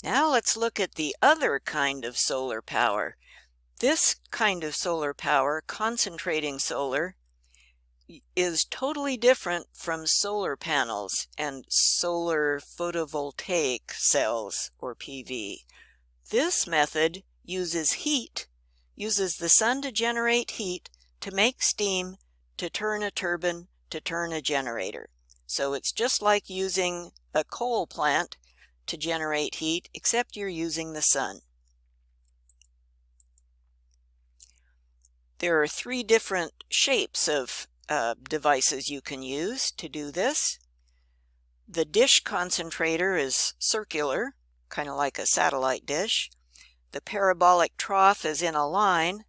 Now let's look at the other kind of solar power. This kind of solar power, concentrating solar, is totally different from solar panels and solar photovoltaic cells, or PV. This method uses the sun to generate heat, to make steam, to turn a turbine, to turn a generator. So it's just like using a coal plant to generate heat, except you're using the sun. There are three different shapes of devices you can use to do this. The dish concentrator is circular, kind of like a satellite dish. The parabolic trough is in a line,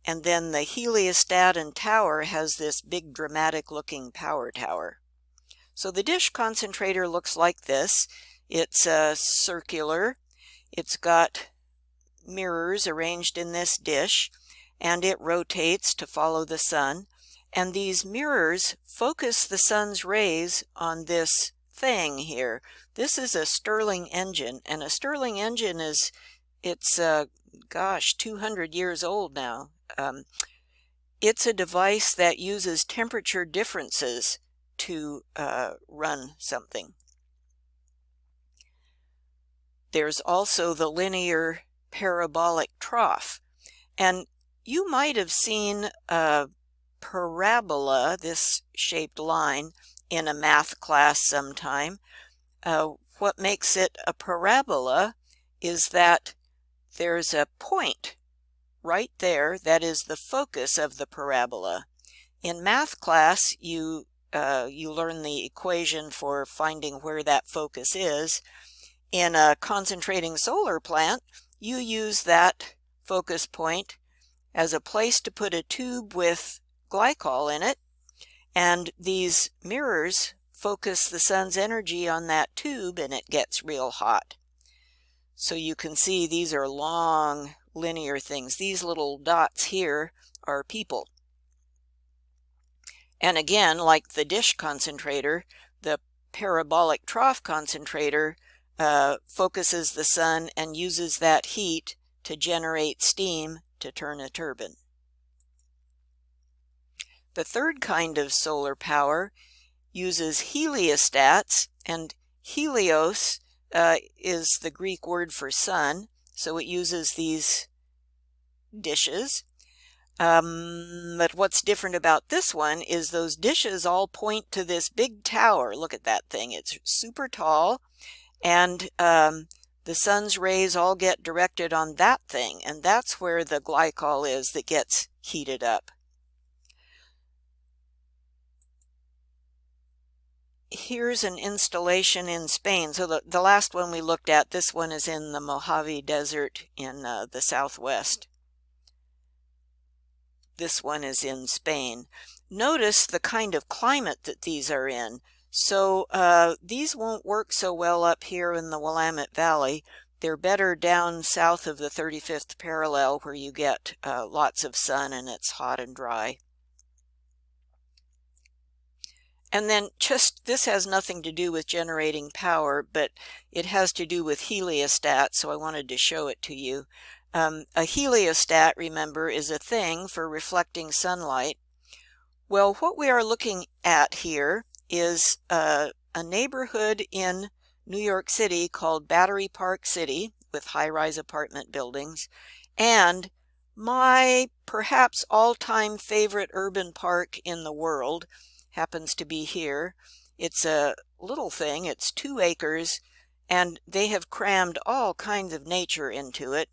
and then the heliostat and tower has this big dramatic looking power tower. So the dish concentrator looks like this. It's circular. It's got mirrors arranged in this dish, and it rotates to follow the sun. And these mirrors focus the sun's rays on this thing here. This is a Stirling engine, and a Stirling engine is, it's 200 years old now. It's a device that uses temperature differences to run something. There's also the linear parabolic trough, and you might have seen a parabola, this shaped line, in a math class sometime. What makes it a parabola is that there's a point right there that is the focus of the parabola. In math class, you learn the equation for finding where that focus is. In a concentrating solar plant, you use that focus point as a place to put a tube with glycol in it, and these mirrors focus the sun's energy on that tube, and it gets real hot. So you can see these are long linear things. These little dots here are people. And again, like the dish concentrator, the parabolic trough concentrator focuses the sun and uses that heat to generate steam to turn a turbine. The third kind of solar power uses heliostats, and helios is the Greek word for sun, so it uses these dishes. But what's different about this one is those dishes all point to this big tower. Look at that thing. It's super tall, and the sun's rays all get directed on that thing, and that's where the glycol is that gets heated up. Here's an installation in Spain. So the last one we looked at, this one is in the Mojave Desert in the southwest. This one is in Spain. Notice the kind of climate that these are in. So these won't work so well up here in the Willamette Valley. They're better down south of the 35th parallel, where you get lots of sun and it's hot and dry. And then this has nothing to do with generating power, but it has to do with heliostat, so I wanted to show it to you. A heliostat, remember, is a thing for reflecting sunlight. Well, what we are looking at here is a neighborhood in New York City called Battery Park City, with high-rise apartment buildings, and my perhaps all-time favorite urban park in the world happens to be here. It's a little thing, it's 2 acres, and they have crammed all kinds of nature into it.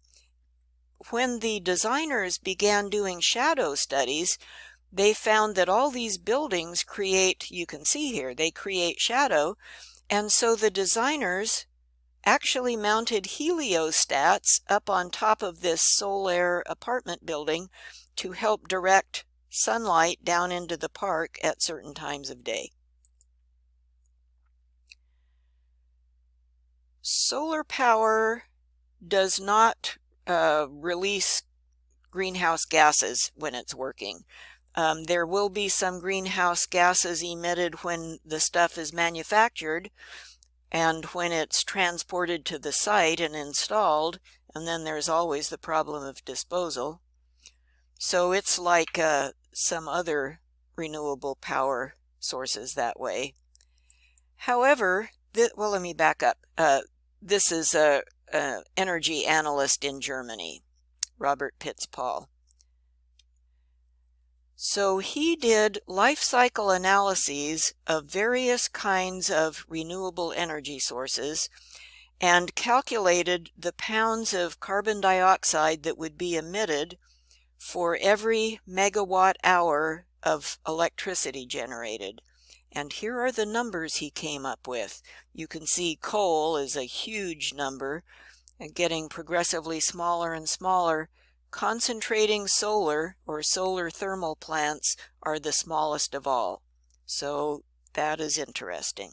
When the designers began doing shadow studies, they found that all these buildings create, you can see here, they create shadow, and so the designers actually mounted heliostats up on top of this solar apartment building to help direct sunlight down into the park at certain times of day. Solar power does not release greenhouse gases when it's working. There will be some greenhouse gases emitted when the stuff is manufactured, And when it's transported to the site and installed, and then there's always the problem of disposal. So it's like some other renewable power sources that way. However, well, let me back up. This is a energy analyst in Germany, Robert Pitts-Paul. So he did life cycle analyses of various kinds of renewable energy sources and calculated the pounds of carbon dioxide that would be emitted for every megawatt hour of electricity generated. And here are the numbers he came up with. You can see coal is a huge number and getting progressively smaller and smaller. Concentrating solar or solar thermal plants are the smallest of all. So that is interesting.